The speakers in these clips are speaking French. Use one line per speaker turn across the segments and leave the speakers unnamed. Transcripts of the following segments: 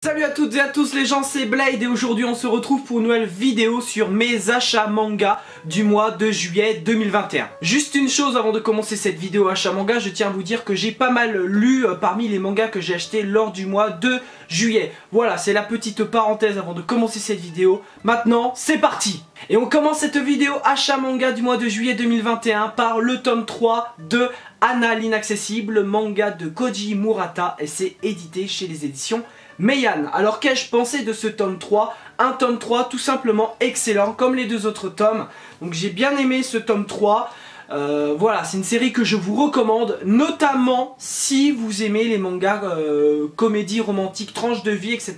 Salut à toutes et à tous les gens, c'est Blade et aujourd'hui on se retrouve pour une nouvelle vidéo sur mes achats manga du mois de juillet 2021. Juste une chose avant de commencer cette vidéo achat manga, je tiens à vous dire que j'ai pas mal lu parmi les mangas que j'ai achetés lors du mois de juillet. Voilà, c'est la petite parenthèse avant de commencer cette vidéo. Maintenant, c'est parti! Et on commence cette vidéo achat manga du mois de juillet 2021 par le tome 3 de Anna l'Inaccessible, manga de Koji Murata et c'est édité chez les éditions Meian. Alors qu'ai-je pensé de ce tome 3? Un tome 3 tout simplement excellent comme les deux autres tomes. Donc j'ai bien aimé ce tome 3. Voilà, c'est une série que je vous recommande, notamment si vous aimez les mangas comédie romantique, tranche de vie, etc.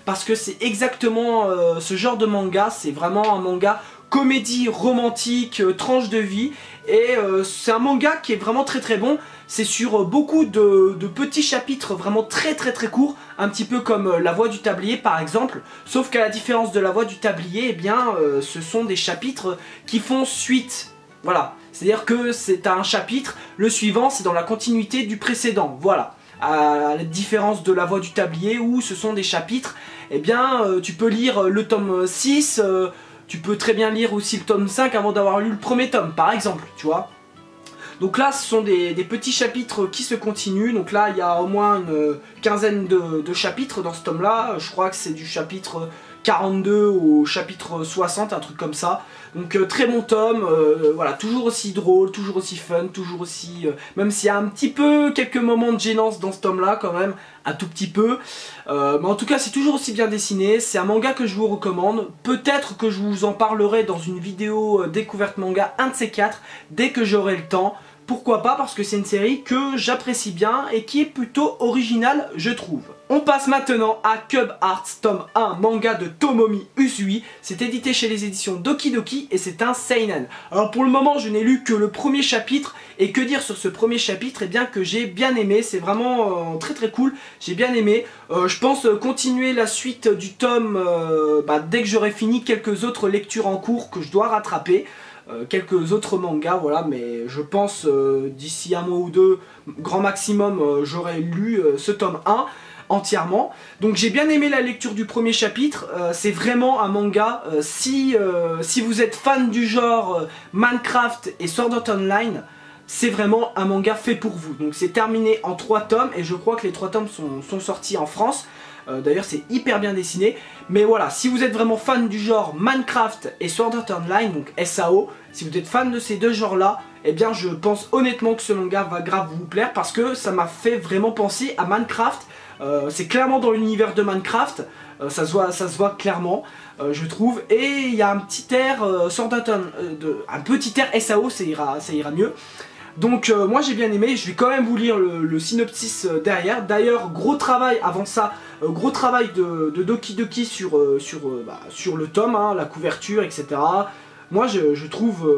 Parce que c'est exactement ce genre de manga, c'est vraiment un manga comédie romantique, tranche de vie. Et c'est un manga qui est vraiment très bon. C'est sur beaucoup de petits chapitres vraiment très courts. Un petit peu comme La Voix du Tablier par exemple. Sauf qu'à la différence de La Voix du Tablier, eh bien, ce sont des chapitres qui font suite. Voilà. C'est-à-dire que c'est un chapitre, le suivant c'est dans la continuité du précédent. Voilà. À la différence de La Voix du Tablier où ce sont des chapitres, eh bien, tu peux lire le tome 6... tu peux très bien lire aussi le tome 5 avant d'avoir lu le premier tome, par exemple, tu vois. Donc là, ce sont des petits chapitres qui se continuent. Donc là, il y a au moins une quinzaine de chapitres dans ce tome-là. Je crois que c'est du chapitre 42 au chapitre 60, un truc comme ça. Donc très bon tome, voilà, toujours aussi drôle, toujours aussi fun, toujours aussi... même s'il y a un petit peu quelques moments de gênance dans ce tome-là quand même, un tout petit peu. Mais en tout cas, c'est toujours aussi bien dessiné, c'est un manga que je vous recommande. Peut-être que je vous en parlerai dans une vidéo découverte manga, un de ces quatre, dès que j'aurai le temps. Pourquoi pas, parce que c'est une série que j'apprécie bien et qui est plutôt originale, je trouve. On passe maintenant à Cub Hearts, tome 1, manga de Tomomi Usui. C'est édité chez les éditions Doki Doki et c'est un seinen. Alors pour le moment, je n'ai lu que le premier chapitre. Et que dire sur ce premier chapitre? Eh bien que j'ai bien aimé, c'est vraiment très cool, j'ai bien aimé. Je pense continuer la suite du tome dès que j'aurai fini quelques autres lectures en cours que je dois rattraper. Quelques autres mangas, voilà, mais je pense d'ici un mois ou deux, grand maximum, j'aurai lu ce tome 1 entièrement. Donc j'ai bien aimé la lecture du premier chapitre, c'est vraiment un manga, si vous êtes fan du genre Minecraft et Sword Art Online, c'est vraiment un manga fait pour vous. Donc c'est terminé en 3 tomes et je crois que les 3 tomes sont sortis en France. D'ailleurs c'est hyper bien dessiné. Mais voilà, si vous êtes vraiment fan du genre Minecraft et Sword Art Online, donc SAO, si vous êtes fan de ces deux genres là, eh bien je pense honnêtement que ce manga va grave vous plaire parce que ça m'a fait vraiment penser à Minecraft. C'est clairement dans l'univers de Minecraft, ça se voit clairement, je trouve. Et il y a un petit air Sword Art un petit air SAO, ça ira mieux. Donc moi j'ai bien aimé, je vais quand même vous lire le synopsis derrière. D'ailleurs gros travail avant ça, gros travail de Doki Doki sur le tome, hein, la couverture, etc. Moi je trouve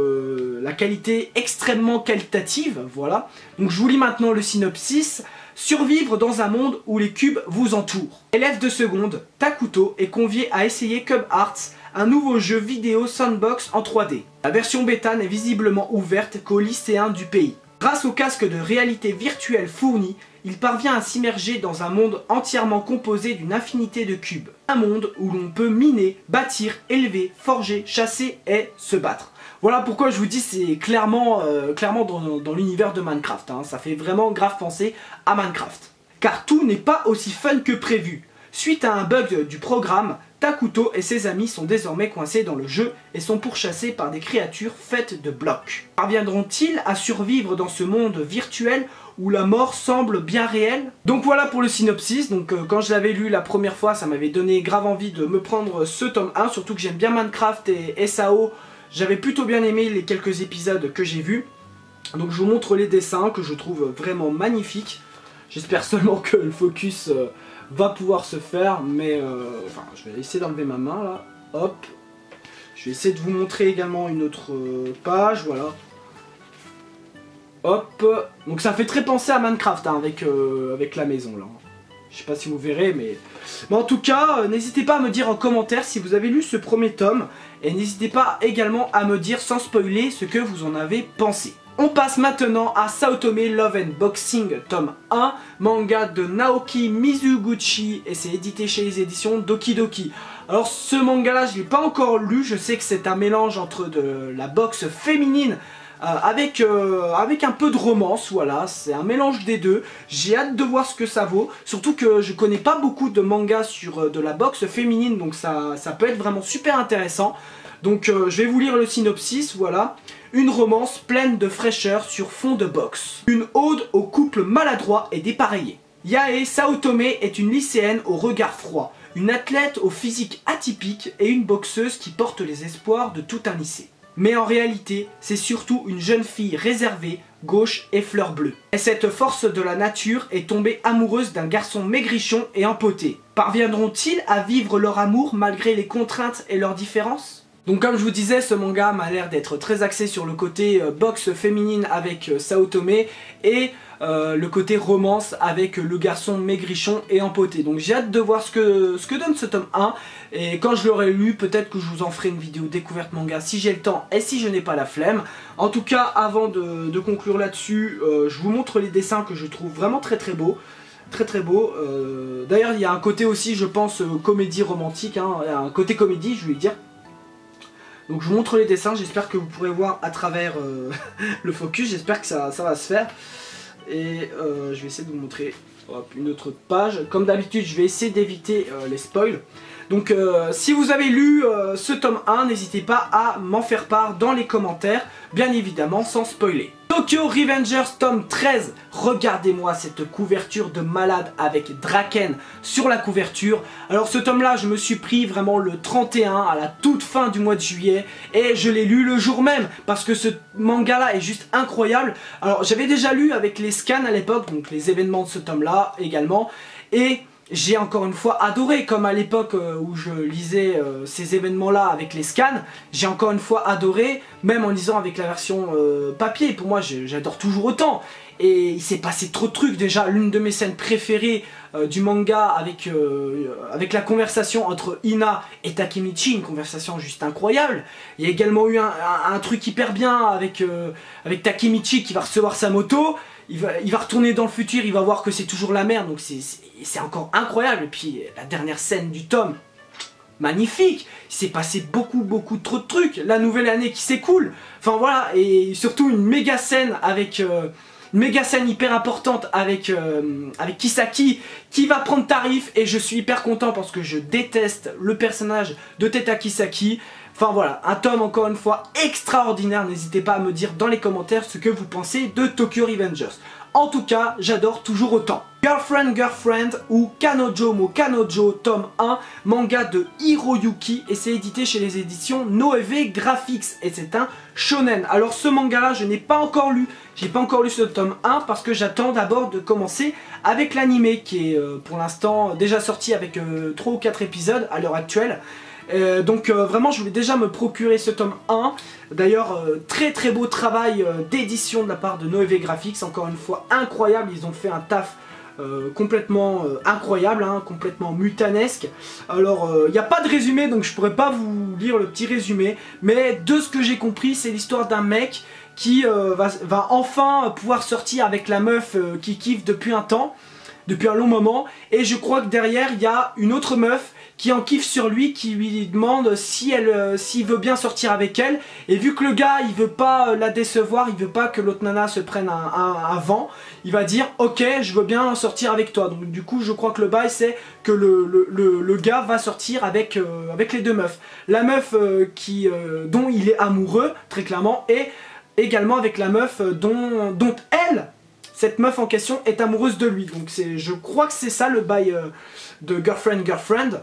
la qualité extrêmement qualitative, voilà. Donc je vous lis maintenant le synopsis. Survivre dans un monde où les cubes vous entourent. Élève de seconde, Takuto est convié à essayer Cub Hearts, un nouveau jeu vidéo sandbox en 3D. La version bêta n'est visiblement ouverte qu'aux lycéens du pays. Grâce au casque de réalité virtuelle fourni, il parvient à s'immerger dans un monde entièrement composé d'une infinité de cubes. Un monde où l'on peut miner, bâtir, élever, forger, chasser et se battre. Voilà pourquoi je vous dis c'est clairement dans l'univers de Minecraft, hein. Ça fait vraiment grave penser à Minecraft. Car tout n'est pas aussi fun que prévu. Suite à un bug du programme, Takuto et ses amis sont désormais coincés dans le jeu et sont pourchassés par des créatures faites de blocs. Parviendront-ils à survivre dans ce monde virtuel où la mort semble bien réelle? Donc voilà pour le synopsis. Donc quand je l'avais lu la première fois, ça m'avait donné grave envie de me prendre ce tome 1, surtout que j'aime bien Minecraft et SAO. J'avais plutôt bien aimé les quelques épisodes que j'ai vus. Donc je vous montre les dessins que je trouve vraiment magnifiques. J'espère seulement que le focus va pouvoir se faire, mais enfin je vais essayer d'enlever ma main là, hop. Je vais essayer de vous montrer également une autre page, voilà. Hop, donc ça fait très penser à Minecraft hein, avec la maison là. Je sais pas si vous verrez, mais en tout cas, n'hésitez pas à me dire en commentaire si vous avez lu ce premier tome. Et n'hésitez pas également à me dire sans spoiler ce que vous en avez pensé. On passe maintenant à Saotome Love and Boxing tome 1, manga de Naoki Mizuguchi et c'est édité chez les éditions Doki Doki. Alors ce manga là je l'ai pas encore lu, je sais que c'est un mélange entre de la boxe féminine avec un peu de romance, voilà, c'est un mélange des deux. J'ai hâte de voir ce que ça vaut, surtout que je connais pas beaucoup de mangas sur de la boxe féminine, donc ça peut être vraiment super intéressant. Donc je vais vous lire le synopsis, voilà. Une romance pleine de fraîcheur sur fond de boxe. Une ode au couple maladroit et dépareillé. Yae Saotome est une lycéenne au regard froid, une athlète au physique atypique et une boxeuse qui porte les espoirs de tout un lycée. Mais en réalité, c'est surtout une jeune fille réservée, gauche et fleur bleue. Et cette force de la nature est tombée amoureuse d'un garçon maigrichon et empoté. Parviendront-ils à vivre leur amour malgré les contraintes et leurs différences ? Donc comme je vous disais, ce manga m'a l'air d'être très axé sur le côté boxe féminine avec Saotome et le côté romance avec le garçon maigrichon et empoté. Donc j'ai hâte de voir ce que donne ce tome 1 et quand je l'aurai lu, peut-être que je vous en ferai une vidéo découverte manga si j'ai le temps et si je n'ai pas la flemme. En tout cas, avant de conclure là-dessus, je vous montre les dessins que je trouve vraiment très beaux. Très beau. D'ailleurs il y a un côté aussi, je pense, comédie romantique, hein, un côté comédie je vais dire. Donc je vous montre les dessins, j'espère que vous pourrez voir à travers le focus, j'espère que ça va se faire. Et je vais essayer de vous montrer une autre page. Comme d'habitude, je vais essayer d'éviter les spoils. Donc si vous avez lu ce tome 1, n'hésitez pas à m'en faire part dans les commentaires, bien évidemment sans spoiler. Tokyo Revengers tome 13, regardez-moi cette couverture de malade avec Draken sur la couverture. Alors ce tome là je me suis pris vraiment le 31 à la toute fin du mois de juillet et je l'ai lu le jour même parce que ce manga là est juste incroyable. Alors j'avais déjà lu avec les scans à l'époque, donc les événements de ce tome là également, et j'ai encore une fois adoré, comme à l'époque où je lisais ces événements-là avec les scans, j'ai encore une fois adoré, même en lisant avec la version papier. Pour moi, j'adore toujours autant. Et il s'est passé trop de trucs. Déjà, l'une de mes scènes préférées du manga avec la conversation entre Ina et Takemichi, une conversation juste incroyable. Il y a également eu un truc hyper bien avec Takemichi qui va recevoir sa moto. Il va retourner dans le futur, il va voir que c'est toujours la merde, donc c'est encore incroyable. Et puis la dernière scène du tome, magnifique. Il s'est passé beaucoup trop de trucs. La nouvelle année qui s'écoule. Enfin voilà, et surtout une méga scène avec... une méga scène hyper importante avec Kisaki qui va prendre tarif et je suis hyper content parce que je déteste le personnage de Teta Kisaki. Enfin voilà, un tome encore une fois extraordinaire, n'hésitez pas à me dire dans les commentaires ce que vous pensez de Tokyo Revengers. En tout cas, j'adore toujours autant. Girlfriend ou Kanojo mo Kanojo tome 1, manga de Hiroyuki et c'est édité chez les éditions Noeve Graphics et c'est un shonen. Alors ce manga là je n'ai pas encore lu, j'ai pas encore lu ce tome 1 parce que j'attends d'abord de commencer avec l'anime qui est pour l'instant déjà sorti avec 3 ou 4 épisodes à l'heure actuelle. Donc vraiment je voulais déjà me procurer ce tome 1. D'ailleurs très beau travail d'édition de la part de Noeve Graphics, encore une fois incroyable, ils ont fait un taf complètement incroyable, hein, complètement mutanesque. Alors il n'y a pas de résumé donc je pourrais pas vous lire le petit résumé, mais de ce que j'ai compris c'est l'histoire d'un mec qui va enfin pouvoir sortir avec la meuf qui kiffe depuis un temps, depuis un long moment, et je crois que derrière il y a une autre meuf qui en kiffe sur lui, qui lui demande si s'il veut bien sortir avec elle, et vu que le gars il veut pas la décevoir, il veut pas que l'autre nana se prenne un vent, il va dire ok je veux bien sortir avec toi. Donc du coup je crois que le bail c'est que le gars va sortir avec les deux meufs. La meuf dont il est amoureux très clairement, et également avec la meuf dont cette meuf en question est amoureuse de lui. Donc je crois que c'est ça le bail de Girlfriend.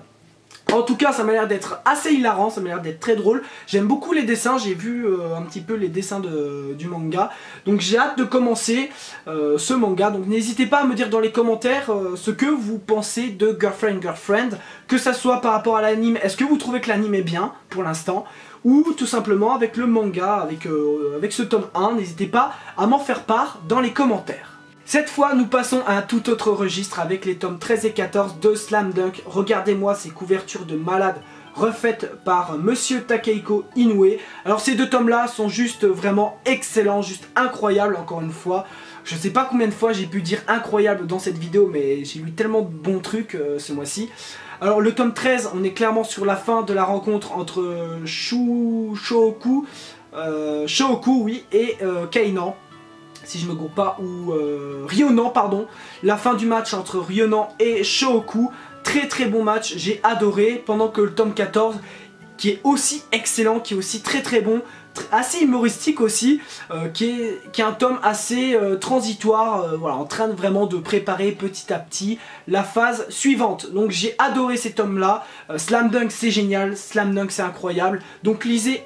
En tout cas ça m'a l'air d'être assez hilarant, ça m'a l'air d'être très drôle. J'aime beaucoup les dessins, j'ai vu un petit peu les dessins du manga. Donc j'ai hâte de commencer ce manga. Donc n'hésitez pas à me dire dans les commentaires ce que vous pensez de Girlfriend. Que ça soit par rapport à l'anime, est-ce que vous trouvez que l'anime est bien pour l'instant, ou tout simplement avec le manga, avec ce tome 1. N'hésitez pas à m'en faire part dans les commentaires. Cette fois, nous passons à un tout autre registre avec les tomes 13 et 14 de Slam Dunk. Regardez-moi ces couvertures de malade. refaite par Monsieur Takehiko Inoue. Alors ces deux tomes là sont juste vraiment excellents, juste incroyables encore une fois. Je sais pas combien de fois j'ai pu dire incroyable dans cette vidéo, mais j'ai lu tellement de bons trucs ce mois-ci. Alors le tome 13, on est clairement sur la fin de la rencontre entre Shoukou oui, et Kainan, si je me gourre pas, ou Ryonan, pardon. La fin du match entre Ryonan et Shoukou, très bon match, j'ai adoré, pendant que le tome 14, qui est aussi excellent, qui est aussi très bon, assez humoristique aussi, qui est un tome assez transitoire, voilà, en train vraiment de préparer petit à petit la phase suivante. Donc j'ai adoré ces tomes là, Slam Dunk c'est génial, Slam Dunk c'est incroyable, donc lisez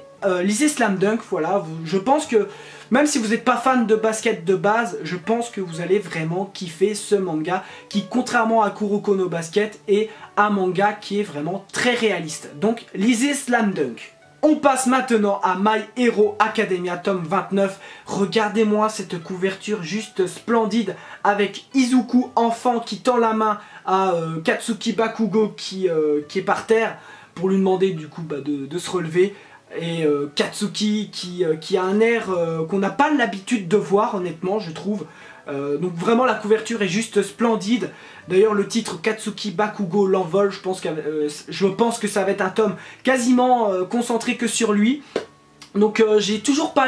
Slam Dunk, voilà, je pense que même si vous n'êtes pas fan de basket de base, je pense que vous allez vraiment kiffer ce manga qui, contrairement à Kuroko no Basket, est un manga qui est vraiment très réaliste. Donc lisez Slam Dunk. On passe maintenant à My Hero Academia tome 29. Regardez-moi cette couverture juste splendide avec Izuku, enfant, qui tend la main à Katsuki Bakugo qui est par terre pour lui demander du coup de se relever. Et Katsuki qui a un air qu'on n'a pas l'habitude de voir, honnêtement, je trouve. Donc vraiment la couverture est juste splendide. D'ailleurs le titre Katsuki Bakugo l'envol, je pense que ça va être un tome quasiment concentré que sur lui. Donc j'ai toujours pas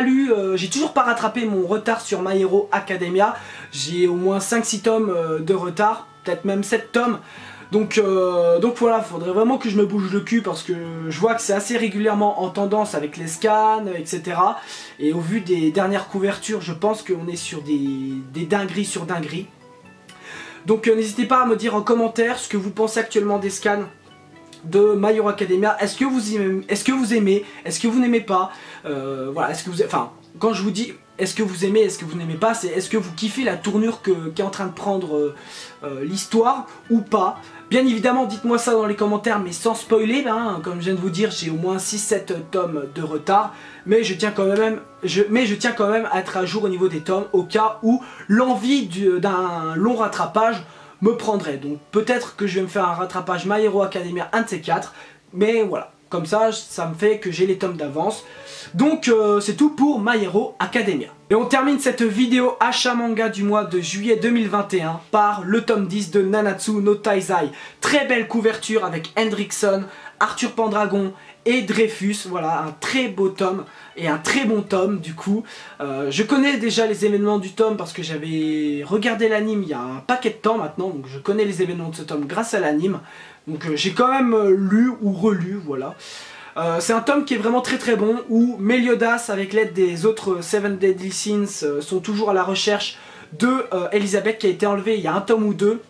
rattrapé mon retard sur My Hero Academia. J'ai au moins 5-6 tomes de retard, peut-être même 7 tomes. Donc voilà, faudrait vraiment que je me bouge le cul parce que je vois que c'est assez régulièrement en tendance avec les scans, etc. Et au vu des dernières couvertures, je pense qu'on est sur des dingueries sur dingueries. Donc n'hésitez pas à me dire en commentaire ce que vous pensez actuellement des scans de My Hero Academia. Est-ce que vous aimez, est-ce que vous n'aimez pas, voilà, est-ce que vous, enfin, quand je vous dis est-ce que vous aimez, est-ce que vous n'aimez pas, c'est est-ce que vous kiffez la tournure qu'est en train de prendre l'histoire ou pas. Bien évidemment, dites-moi ça dans les commentaires, mais sans spoiler, hein, comme je viens de vous dire, j'ai au moins 6-7 tomes de retard, mais je tiens quand même à être à jour au niveau des tomes, au cas où l'envie d'un long rattrapage me prendrait. Donc peut-être que je vais me faire un rattrapage My Hero Academia, un de ces 4, mais voilà. Comme ça me fait que j'ai les tomes d'avance. Donc c'est tout pour My Hero Academia. Et on termine cette vidéo achat manga du mois de juillet 2021 par le tome 10 de Nanatsu no Taizai. Très belle couverture avec Hendrickson, Arthur Pendragon et Dreyfus. Voilà, un très beau tome et un très bon tome du coup. Je connais déjà les événements du tome parce que j'avais regardé l'anime il y a un paquet de temps maintenant. Donc je connais les événements de ce tome grâce à l'anime. Donc j'ai quand même lu ou relu, voilà. C'est un tome qui est vraiment très bon, où Meliodas, avec l'aide des autres Seven Deadly Sins, sont toujours à la recherche de Elisabeth, qui a été enlevée il y a un tome ou deux,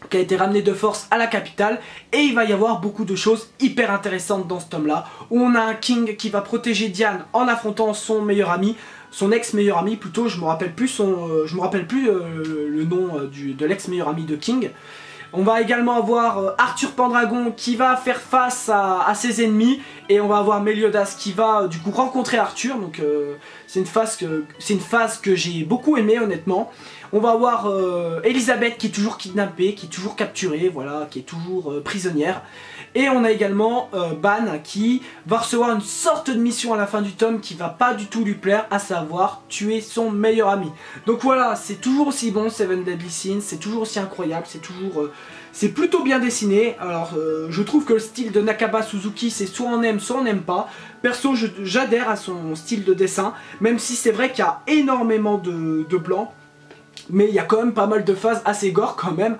qui a été ramenée de force à la capitale. Et il va y avoir beaucoup de choses hyper intéressantes dans ce tome-là, où on a un King qui va protéger Diane en affrontant son meilleur ami, son ex-meilleur ami plutôt, je me rappelle plus le nom de l'ex-meilleur ami de King. On va également avoir Arthur Pendragon qui va faire face à ses ennemis, et on va avoir Meliodas qui va du coup rencontrer Arthur. Donc c'est une phase que j'ai beaucoup aimée honnêtement. On va avoir Elisabeth qui est toujours kidnappée, qui est toujours capturée, voilà, qui est toujours prisonnière. Et on a également Ban qui va recevoir une sorte de mission à la fin du tome qui va pas du tout lui plaire, à savoir tuer son meilleur ami. Donc voilà, c'est toujours aussi bon Seven Deadly Sins, c'est toujours aussi incroyable, c'est plutôt bien dessiné. Alors je trouve que le style de Nakaba Suzuki, c'est soit on aime soit on n'aime pas. Perso j'adhère à son style de dessin, même si c'est vrai qu'il y a énormément de blanc. Mais il y a quand même pas mal de phases assez gore quand même.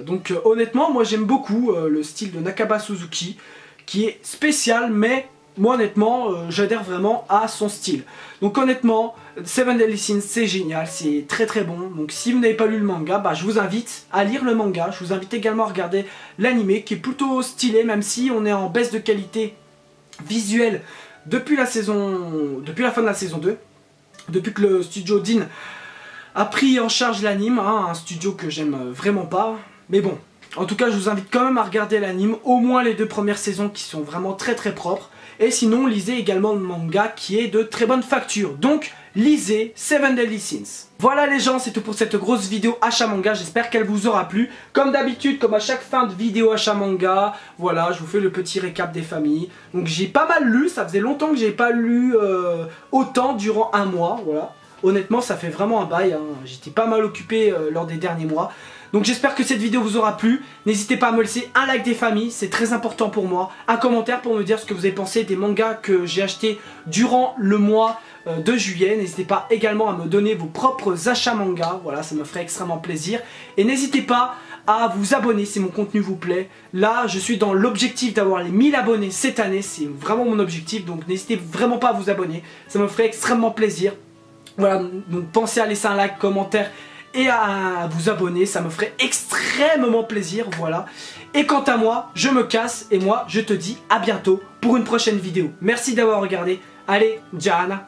Donc honnêtement moi j'aime beaucoup le style de Nakaba Suzuki, qui est spécial, mais moi honnêtement j'adhère vraiment à son style. Donc honnêtement Seven Deadly Sins c'est génial, c'est très bon. Donc si vous n'avez pas lu le manga, bah, je vous invite à lire le manga. Je vous invite également à regarder l'anime qui est plutôt stylé, même si on est en baisse de qualité visuelle depuis la fin de la saison 2, depuis que le studio Dean a pris en charge l'anime, hein, un studio que j'aime vraiment pas. Mais bon, en tout cas je vous invite quand même à regarder l'anime, au moins les 2 premières saisons qui sont vraiment très propres. Et sinon, lisez également le manga qui est de très bonne facture. Donc, lisez Seven Deadly Sins. Voilà les gens, c'est tout pour cette grosse vidéo achat manga, j'espère qu'elle vous aura plu. Comme d'habitude, comme à chaque fin de vidéo achat manga, voilà, je vous fais le petit récap des familles. Donc j'ai pas mal lu, ça faisait longtemps que j'ai pas lu autant durant un mois, voilà. Honnêtement, ça fait vraiment un bail, hein. J'étais pas mal occupé lors des derniers mois. Donc j'espère que cette vidéo vous aura plu. N'hésitez pas à me laisser un like des familles, c'est très important pour moi. Un commentaire pour me dire ce que vous avez pensé des mangas que j'ai achetés durant le mois de juillet. N'hésitez pas également à me donner vos propres achats manga. Voilà, ça me ferait extrêmement plaisir. Et n'hésitez pas à vous abonner si mon contenu vous plaît. Là, je suis dans l'objectif d'avoir les 1000 abonnés cette année. C'est vraiment mon objectif. Donc n'hésitez vraiment pas à vous abonner. Ça me ferait extrêmement plaisir. Voilà, donc pensez à laisser un like, commentaire et à vous abonner, ça me ferait extrêmement plaisir, voilà. Et quant à moi, je me casse et moi, je te dis à bientôt pour une prochaine vidéo. Merci d'avoir regardé. Allez, Jana.